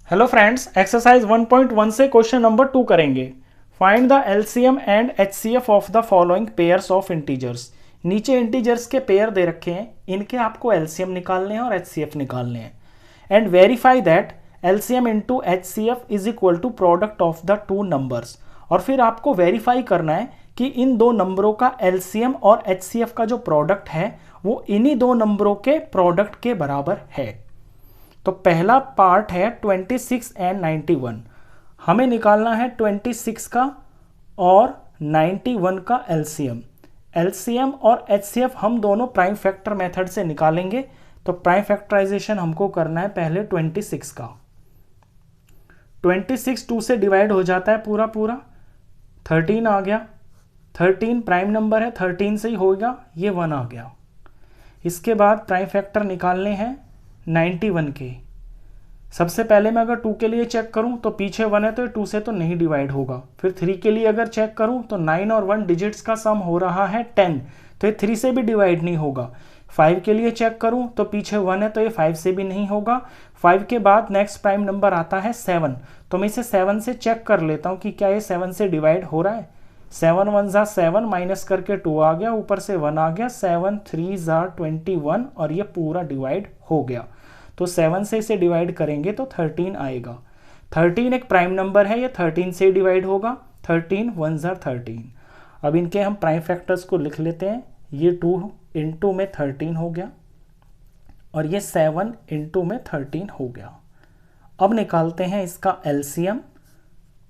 Hello friends, exercise 1.1 से question number 2 करेंगे। Find the LCM and HCF of the following pairs of integers. नीचे integers के pair दे रखे हैं, इनके आपको एलसीएम निकालने हैं और एचसीएफ निकालने हैं। And verify that LCM into HCF is equal to product of the two numbers. और फिर आपको वेरीफाई करना है कि इन दो नंबरों का एलसीएम और एचसीएफ का जो प्रोडक्ट है वो इन्हीं दो नंबरों के प्रोडक्ट के बराबर है। तो पहला पार्ट है 26 एंड 91। हमें निकालना है 26 का और 91 का एलसीएम। एलसीएम और एचसीएफ हम दोनों प्राइम फैक्टर मेथड से निकालेंगे। तो प्राइम फैक्टराइजेशन हमको करना है पहले 26 का। 26 2 से डिवाइड हो जाता है पूरा पूरा, 13 आ गया। 13 प्राइम नंबर है, 13 से ही होगा, ये 1 आ गया। इसके बाद प्राइम फैक्टर निकालने हैं 91 के। सबसे पहले मैं अगर 2 के लिए चेक करूं तो पीछे 1 है तो 2 से तो नहीं डिवाइड होगा। फिर 3 के लिए अगर चेक करूं तो 9 और 1 डिजिट्स का सम हो रहा है 10, तो ये 3 से भी डिवाइड नहीं होगा। 5 के लिए चेक करूं तो पीछे 1 है तो ये 5 से भी नहीं होगा। 5 के बाद नेक्स्ट प्राइम नंबर आता है 7, तो मैं इसे 7 से चेक कर लेता हूं कि क्या ये 7 से डिवाइड हो रहा है। 7 1 ज़ा 7 माइनस करके 2 आ गया, ऊपर से 1 आ गया। 7 3 ज़ा 21 और ये पूरा डिवाइड हो गया। तो 7 से इसे डिवाइड करेंगे तो 13 आएगा। 13 एक प्राइम नंबर है, ये 13 से डिवाइड होगा। 13 1 ज़ा 13। अब इनके हम प्राइम फैक्टर्स को लिख लेते हैं। ये 2 इंटू में 13 हो गया और ये 7 इंटू में 13 हो गया। अब निकालते हैं इसका एलसीएम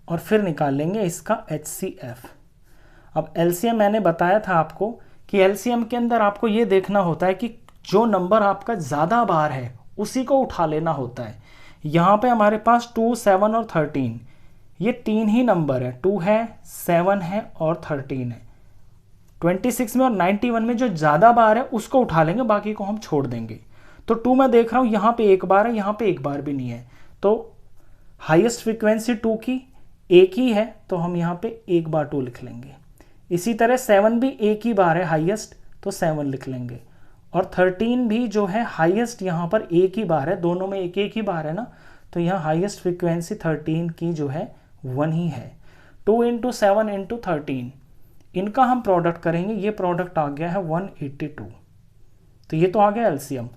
और फिर निकालेंगे इसका एचसीएफ। अब एलसीएम मैंने बताया था आपको कि एलसीएम के अंदर आपको ये देखना होता है कि जो नंबर आपका ज़्यादा बार है उसी को उठा लेना होता है। यहाँ पे हमारे पास 2 7 और 13, ये 3 ही नंबर है। 2 है, 7 है और 13 है। 26 में और 91 में जो ज़्यादा बार है उसको उठा लेंगे, बाकी को हम छोड़ देंगे। तो 2 मैं देख रहा हूँ यहाँ पे एक बार है, यहाँ पे एक बार भी नहीं है। तो हाईएस्ट फ्रीक्वेंसी 2 की एक ही है, तो हम यहाँ पे एक बार 2 लिख लेंगे। इसी तरह 7 भी एक ही बार है हाईएस्ट, तो 7 लिख लेंगे। और 13 भी जो है हाईएस्ट यहाँ पर एक ही बार है, दोनों में एक एक ही बार है ना, तो यहाँ हाईएस्ट फ्रीक्वेंसी 13 की जो है 1 ही है। 2 इंटू 7 इंटू 13, इनका हम प्रोडक्ट करेंगे। ये प्रोडक्ट आ गया है 182। तो ये तो आ गया एलसीएम।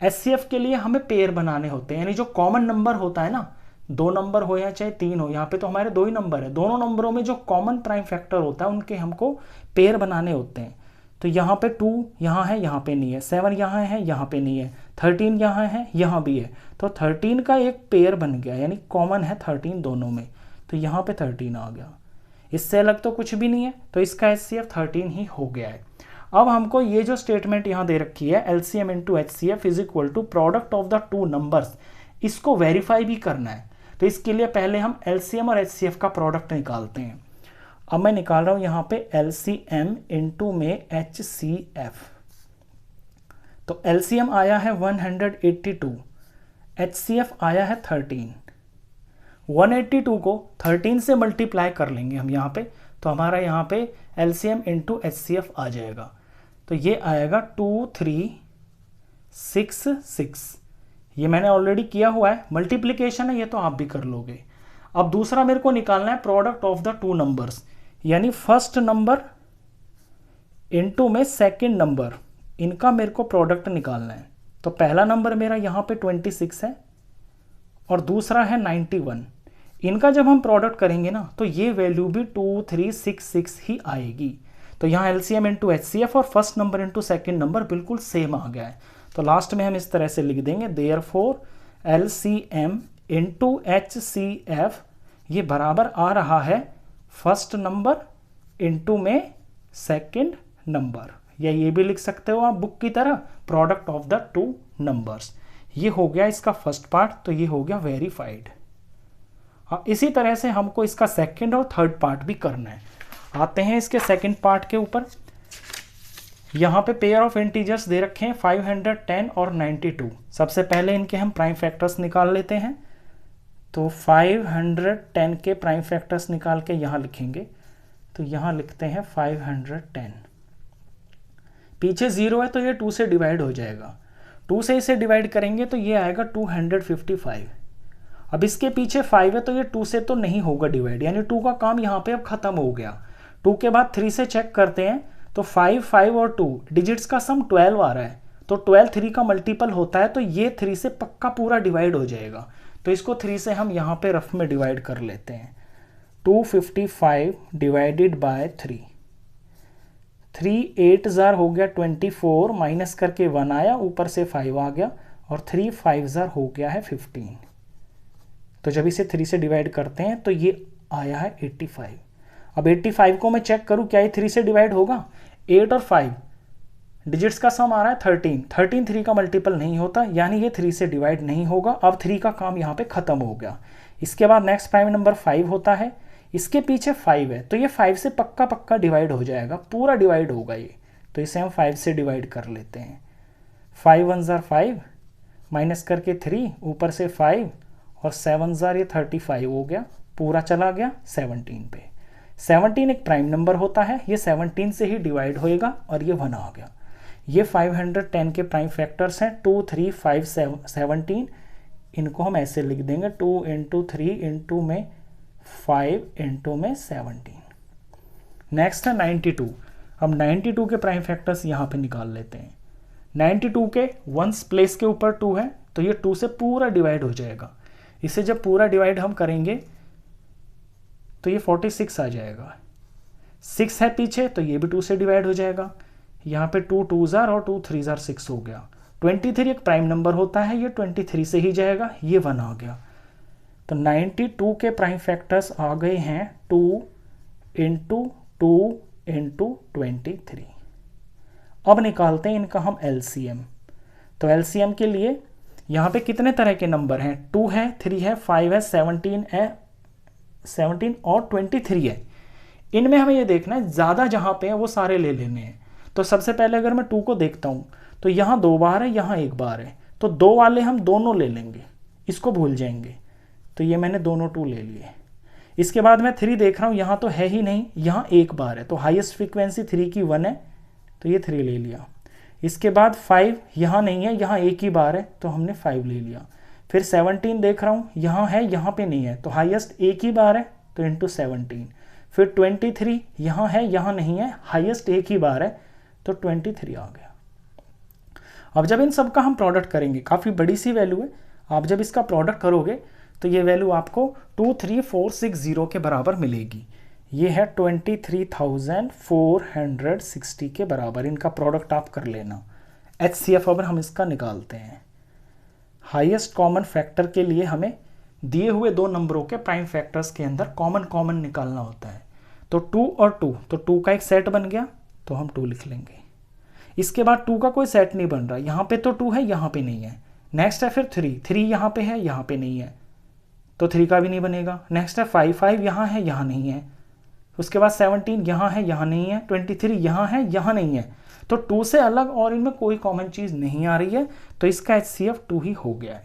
एचसीएफ के लिए हमें पेयर बनाने होते हैं, यानी जो कॉमन नंबर होता है ना, 2 नंबर हो या चाहे 3 हो, यहाँ पे तो हमारे 2 ही नंबर है, दोनों नंबरों में जो कॉमन प्राइम फैक्टर होता है उनके हमको पेयर बनाने होते हैं। तो यहाँ पे 2 यहाँ है, यहाँ पे नहीं है। 7 यहाँ है, यहाँ पे नहीं है। 13 यहाँ है, यहाँ भी है। तो 13 का एक पेयर बन गया, यानी कॉमन है 13 दोनों में। तो यहाँ पे 13 आ गया, इससे अलग तो कुछ भी नहीं है, तो इसका एचसीएफ 13 ही हो गया है। अब हमको ये जो स्टेटमेंट यहाँ दे रखी है, LCM into HCF is equal to product of the two numbers, इसको वेरीफाई भी करना है। तो इसके लिए पहले हम एलसीएम और एचसीएफ का प्रोडक्ट निकालते हैं। अब मैं निकाल रहा हूं यहाँ पे एलसीएम इंटू में एचसीएफ। तो एलसीएम आया है 182, एचसीएफ आया है 13। 182 को 13 से मल्टीप्लाई कर लेंगे हम यहाँ पे, तो हमारा यहाँ पे एलसीएम इंटू एचसीएफ आ जाएगा। तो ये आएगा 2366। ये मैंने ऑलरेडी किया हुआ है, मल्टीप्लिकेशन है, ये तो आप भी कर लोगे। अब दूसरा मेरे को निकालना है product of the two numbers, यानी फर्स्ट नंबर इनटू में सेकंड नंबर, इनका मेरे को प्रोडक्ट निकालना है। तो पहला नंबर मेरा यहाँ पे 26 है और दूसरा है 91। इनका जब हम प्रोडक्ट करेंगे ना तो ये वैल्यू भी 2366 ही आएगी। तो यहाँ एलसीएम इंटू एचसीएफ और first number into second number बिल्कुल सेम आ गया है। तो लास्ट में हम इस तरह से लिख देंगे, देयरफॉर एलसीएम इंटू एचसीएफ ये बराबर आ रहा है फर्स्ट नंबर इंटू में सेकेंड नंबर, या ये भी लिख सकते हो आप बुक की तरह, product of the two numbers. ये हो गया इसका फर्स्ट पार्ट, तो ये हो गया वेरीफाइड। इसी तरह से हमको इसका सेकंड और थर्ड पार्ट भी करना है। आते हैं इसके सेकंड पार्ट के ऊपर। यहाँ पे पेयर ऑफ इंटीजर्स दे रखे हैं 510 और 92। सबसे पहले इनके हम प्राइम फैक्टर्स निकाल लेते हैं। तो 510 के प्राइम फैक्टर्स निकाल के यहाँ लिखेंगे। तो यहाँ लिखते हैं 510, पीछे 0 है तो ये 2 से डिवाइड हो जाएगा। 2 से इसे डिवाइड करेंगे तो ये आएगा 255। अब इसके पीछे 5 है तो ये 2 से तो नहीं होगा डिवाइड, यानी 2 का काम यहाँ पे अब खत्म हो गया। 2 के बाद 3 से चेक करते हैं तो 5, 5 और 2 डिजिट्स का सम 12 आ रहा है, तो 12 3 का मल्टीपल होता है, तो ये 3 से पक्का पूरा डिवाइड हो जाएगा। तो इसको 3 से हम यहाँ पे रफ में डिवाइड कर लेते हैं। 255 डिवाइडेड बाय 3, 3 8 जार हो गया 24, माइनस करके 1 आया, ऊपर से 5 आ गया, और 3 5 जार हो गया है 15। तो जब इसे 3 से डिवाइड करते हैं तो ये आया है 85। अब 85 को मैं चेक करूं क्या ये 3 से डिवाइड होगा? 8 और 5 डिजिट्स का सम आ रहा है 13, 13 3 का मल्टीपल नहीं होता, यानी ये 3 से डिवाइड नहीं होगा। अब 3 का काम यहाँ पे खत्म हो गया। इसके बाद नेक्स्ट प्राइम नंबर 5 होता है, इसके पीछे 5 है, तो ये 5 से पक्का पक्का डिवाइड हो जाएगा, पूरा डिवाइड होगा ये। तो इसे हम 5 से डिवाइड कर लेते हैं। 5 1 जार 5, माइनस करके 3, ऊपर से 5, और 7 जार ये 35 हो गया, पूरा चला गया 17 पे। 17 एक प्राइम नंबर होता है, ये 17 से ही डिवाइड होएगा, और ये 1 आ गया। ये 510 के प्राइम फैक्टर्स हैं, 2 3 5 17। इनको हम ऐसे लिख देंगे 2 इंटू 3 इंटू में 5 इंटू में 17। नेक्स्ट है 92। अब 92 के प्राइम फैक्टर्स यहाँ पे निकाल लेते हैं। 92 के वंस प्लेस के ऊपर 2 है, तो ये 2 से पूरा डिवाइड हो जाएगा। इसे जब पूरा डिवाइड हम करेंगे तो ये 46 आ जाएगा। 6 है पीछे, तो ये भी 2 से डिवाइड हो जाएगा। यहाँ पे 2 2 जार और 2 3 जार 6 हो गया। 23 एक प्राइम नंबर होता है, ये 23 से ही जाएगा, ये 1 आ गया। तो 92 के प्राइम फैक्टर्स आ गए हैं 2 इंटू 2 इंटू 23। अब निकालते हैं इनका हम LCM। तो LCM के लिए यहाँ पे कितने तरह के नंबर हैं? 2 है, 3 है, 5 है, 17 और 23 है। इनमें हमें ये देखना है ज़्यादा जहाँ पे है वो सारे ले लेने हैं। तो सबसे पहले अगर मैं 2 को देखता हूँ तो यहाँ 2 बार है, यहाँ 1 बार है, तो 2 वाले हम दोनों ले लेंगे, इसको भूल जाएंगे। तो ये मैंने दोनों 2 ले लिए। इसके बाद मैं 3 देख रहा हूँ, यहाँ तो है ही नहीं, यहाँ 1 बार है, तो हाईएस्ट फ्रीक्वेंसी 3 की 1 है, तो ये 3 ले लिया। इसके बाद 5 यहाँ नहीं है, यहाँ 1 ही बार है, तो हमने 5 ले लिया। फिर 17 देख रहा हूँ, यहाँ है, यहाँ पे नहीं है, तो हाईएस्ट 1 ही बार है, तो इंटू 17। फिर 23 यहाँ है, यहाँ नहीं है, हाईएस्ट 1 ही बार है, तो 23 आ गया। अब जब इन सब का हम प्रोडक्ट करेंगे, काफ़ी बड़ी सी वैल्यू है, आप जब इसका प्रोडक्ट करोगे तो ये वैल्यू आपको 23460 के बराबर मिलेगी। ये है 23,460 के बराबर। इनका प्रोडक्ट आप कर लेना। HCF अब हम इसका निकालते हैं। हाईएस्ट कॉमन फैक्टर के लिए हमें दिए हुए 2 नंबरों के प्राइम फैक्टर्स के अंदर कॉमन निकालना होता है। तो 2 और 2, तो 2 का एक सेट बन गया, तो हम 2 लिख लेंगे। इसके बाद 2 का कोई सेट नहीं बन रहा, यहाँ पे तो 2 है, यहाँ पे नहीं है। नेक्स्ट है फिर 3 यहाँ पे है, यहाँ पे नहीं है, तो 3 का भी नहीं बनेगा। नेक्स्ट है 5 यहाँ है, यहाँ नहीं है। उसके बाद 17 यहाँ है, यहाँ नहीं है। 23 यहाँ है, यहाँ नहीं है। तो 2 से अलग और इनमें कोई कॉमन चीज़ नहीं आ रही है, तो इसका HCF 2 ही हो गया है।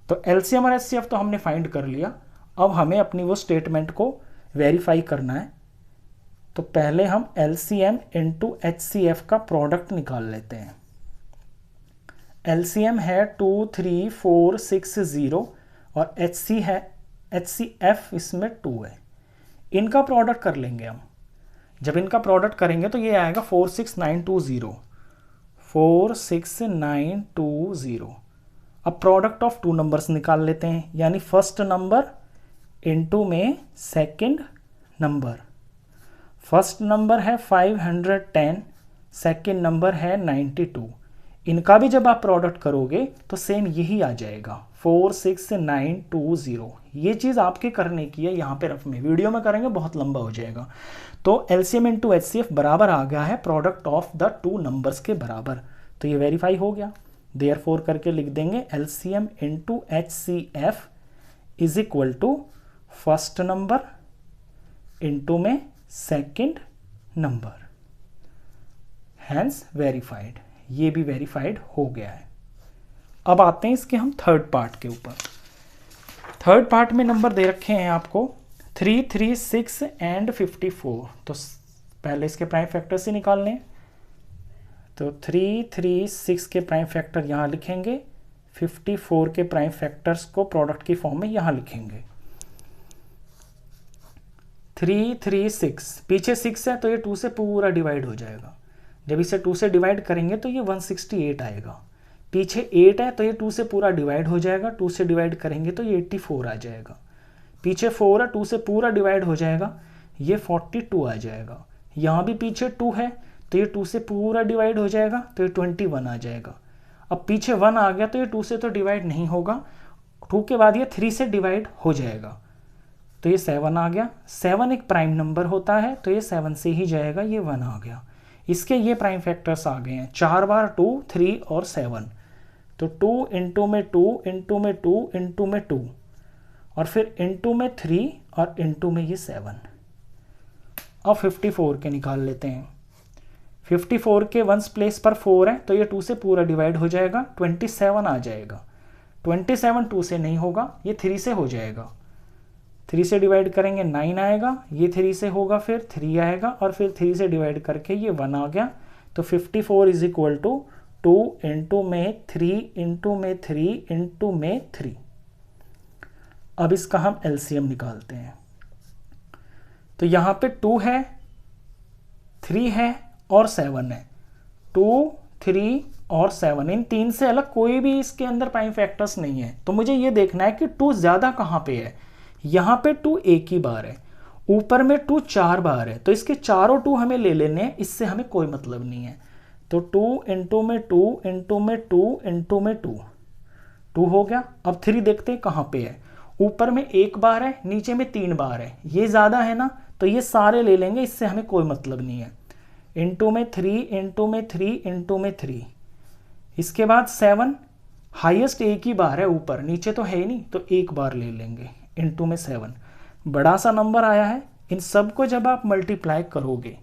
तो LCM और HCF तो हमने फाइंड कर लिया। अब हमें अपनी वो स्टेटमेंट को वेरीफाई करना है। तो पहले हम LCM इंटू HCF का प्रोडक्ट निकाल लेते हैं। LCM है 23460 और HCF इसमें 2 है। इनका प्रोडक्ट कर लेंगे हम। जब इनका प्रोडक्ट करेंगे तो ये आएगा 46920। 46920। अब प्रोडक्ट ऑफ 2 नंबर्स निकाल लेते हैं, यानी फर्स्ट नंबर इनटू में सेकंड नंबर। फर्स्ट नंबर है 510, सेकंड नंबर है 92। इनका भी जब आप प्रोडक्ट करोगे तो सेम यही आ जाएगा 46920। ये चीज़ आपके करने की है, यहाँ पे रफ में, वीडियो में करेंगे बहुत लंबा हो जाएगा। तो LCM इंटू HCF बराबर आ गया है प्रोडक्ट ऑफ द 2 नंबर्स के बराबर। तो ये वेरीफाई हो गया। देयरफॉर करके लिख देंगे LCM into HCF is equal to first number into में सेकंड नंबर, हैंस वेरीफाइड। ये भी वेरीफाइड हो गया है। अब आते हैं इसके हम थर्ड पार्ट के ऊपर। थर्ड पार्ट में नंबर दे रखे हैं आपको 3, 3, 6 एंड 54। तो पहले इसके प्राइम फैक्टर से निकालने हैं। तो 3, 3, 6 के प्राइम फैक्टर यहाँ लिखेंगे, 54 के प्राइम फैक्टर्स को प्रोडक्ट की फॉर्म में यहाँ लिखेंगे। 3, 3, 6, पीछे 6 है तो ये 2 से पूरा डिवाइड हो जाएगा। जब इसे 2 से डिवाइड करेंगे तो ये 168 आएगा। पीछे 8 है तो ये 2 से पूरा डिवाइड हो जाएगा, 2 से डिवाइड करेंगे तो ये 84 आ जाएगा। पीछे 4 है, 2 से पूरा डिवाइड हो जाएगा, ये 42 आ जाएगा। यहाँ भी पीछे 2 है तो ये 2 से पूरा डिवाइड हो जाएगा तो ये 21 आ जाएगा। अब पीछे 1 आ गया तो ये 2 से तो डिवाइड नहीं होगा, 2 के बाद ये 3 से डिवाइड हो जाएगा तो ये 7 आ गया। 7 एक प्राइम नंबर होता है तो ये 7 से ही जाएगा, ये 1 आ गया। इसके ये प्राइम फैक्टर्स आ गए हैं, 4 बार 2, 3 और 7, तो 2 इंटू में 2 इंटू में 2 इंटू में 2 और फिर इंटू में 3 और इंटू में ये 7। अब 54 के निकाल लेते हैं। 54 के 1s प्लेस पर 4 है तो ये 2 से पूरा डिवाइड हो जाएगा, 27 आ जाएगा। 27 2 से नहीं होगा, ये 3 से हो जाएगा। 3 से डिवाइड करेंगे 9 आएगा, ये 3 से होगा, फिर 3 आएगा और फिर 3 से डिवाइड करके ये 1 आ गया। तो 54 इज इक्वल टू 2 इंटू में 3 इंटू में 3 इंटू में 3। अब इसका हम एलसीएम निकालते हैं। तो यहाँ पे 2 है, 3 है और 7 है। 2, 3 और 7, इन 3 से अलग कोई भी इसके अंदर प्राइम फैक्टर्स नहीं है। तो मुझे ये देखना है कि 2 ज़्यादा कहाँ पे है। यहाँ पे 2 एक ही बार है, ऊपर में 2 4 बार है, तो इसके चारों 2 हमें ले लेने हैं, इससे हमें कोई मतलब नहीं है। तो 2 इंटू में 2 इंटू में 2 इंटू में 2 हो गया। अब 3 देखते हैं कहाँ पे है। ऊपर में 1 बार है, नीचे में 3 बार है, ये ज़्यादा है ना, तो ये सारे ले लेंगे, इससे हमें कोई मतलब नहीं है। इंटू में 3 इंटू में 3 इंटू में 3। इसके बाद 7, हाईएस्ट एक ही बार है ऊपर, नीचे तो है ही नहीं, तो 1 बार ले लेंगे इंटू में 7। बड़ा सा नंबर आया है। इन सब को जब आप मल्टीप्लाई करोगे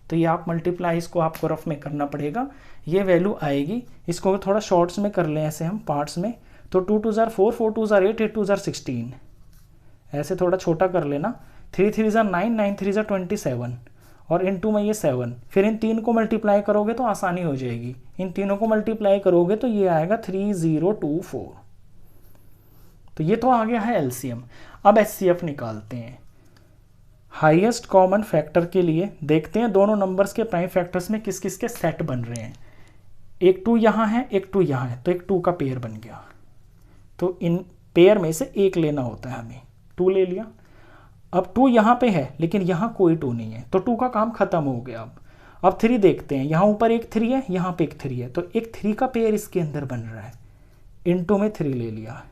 तो ये आप मल्टीप्लाई, इसको आपको रफ में करना पड़ेगा, ये वैल्यू आएगी। इसको थोड़ा शॉर्ट्स में कर लें ऐसे हम पार्ट्स में। तो 2 2 जार 4, 4 2 जार 8, 8 2 जार 16, ऐसे थोड़ा छोटा कर लेना। 3 3 जार 9, 9 3 जार 27 और इंटू में ये 7। फिर इन 3 को मल्टीप्लाई करोगे तो आसानी हो जाएगी। इन तीनों को मल्टीप्लाई करोगे तो ये आएगा 3024। तो ये तो आ गया है एलसीएम। अब एचसीएफ निकालते हैं। हाईएस्ट कॉमन फैक्टर के लिए देखते हैं दोनों नंबर्स के प्राइम फैक्टर्स में किस किस के सेट बन रहे हैं। एक 2 यहाँ है, एक 2 यहाँ है, तो एक 2 का पेयर बन गया। तो इन पेयर में से एक लेना होता है हमें, 2 ले लिया। अब 2 यहाँ पे है लेकिन यहाँ कोई 2 नहीं है, तो 2 का काम खत्म हो गया। अब 3 देखते हैं, यहाँ ऊपर एक 3 है, यहाँ पे एक 3 है, तो एक 3 का पेयर इसके अंदर बन रहा है, इंटू में 3 ले लिया।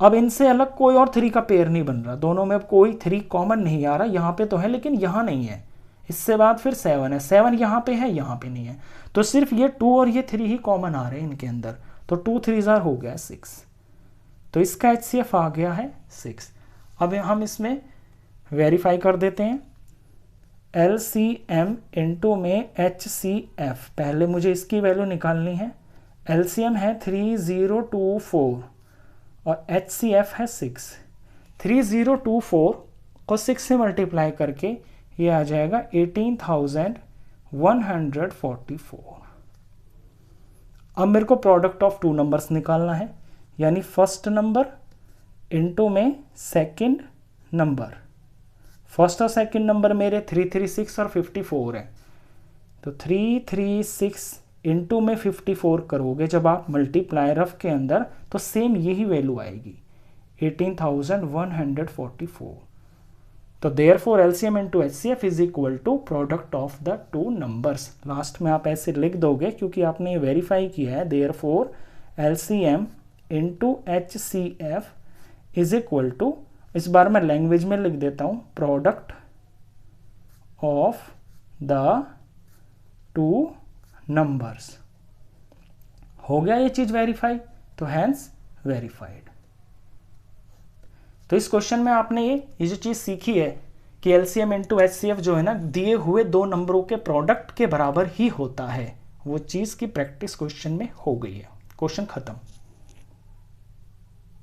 अब इनसे अलग कोई और 3 का पेयर नहीं बन रहा, दोनों में अब कोई 3 कॉमन नहीं आ रहा। यहाँ पे तो है लेकिन यहाँ नहीं है। इससे बाद फिर 7 है, 7 यहाँ पे है, यहाँ पे नहीं है, तो सिर्फ ये 2 और ये 3 ही कॉमन आ रहे हैं इनके अंदर। तो 2 3 जार हो गया 6, तो इसका एचसीएफ आ गया है 6। अब हम इसमें वेरीफाई कर देते हैं। एलसीएम इंटू में एचसीएफ, पहले मुझे इसकी वैल्यू निकालनी है। एलसीएम है 3024 और एचसीएफ है 6। 3024 को 6 से मल्टीप्लाई करके ये आ जाएगा 18,144। अब मेरे को प्रोडक्ट ऑफ 2 नंबर्स निकालना है, यानी फर्स्ट नंबर इंटू में सेकंड नंबर। फर्स्ट और सेकंड नंबर मेरे 336 और 54 है, तो 336 इंटू में 54 करोगे जब आप मल्टीप्लाई रफ के अंदर, तो सेम यही वैल्यू आएगी 18,144। तो therefore LCM into HCF is equal to product of the 2 numbers. Last में आप ऐसे लिख दोगे क्योंकि आपने ये वेरीफाई किया है। Therefore LCM into HCF is equal to, इस बार मैं लैंग्वेज में लिख देता हूं, प्रोडक्ट ऑफ द 2 नंबर्स। हो गया ये चीज वेरीफाई, तो हैंस वेरीफाइड। तो इस क्वेश्चन में आपने ये जो चीज सीखी है कि एलसीएम इंटू एचसीएफ जो है ना, दिए हुए 2 नंबरों के प्रोडक्ट के बराबर ही होता है, वो चीज की प्रैक्टिस क्वेश्चन में हो गई है। क्वेश्चन खत्म।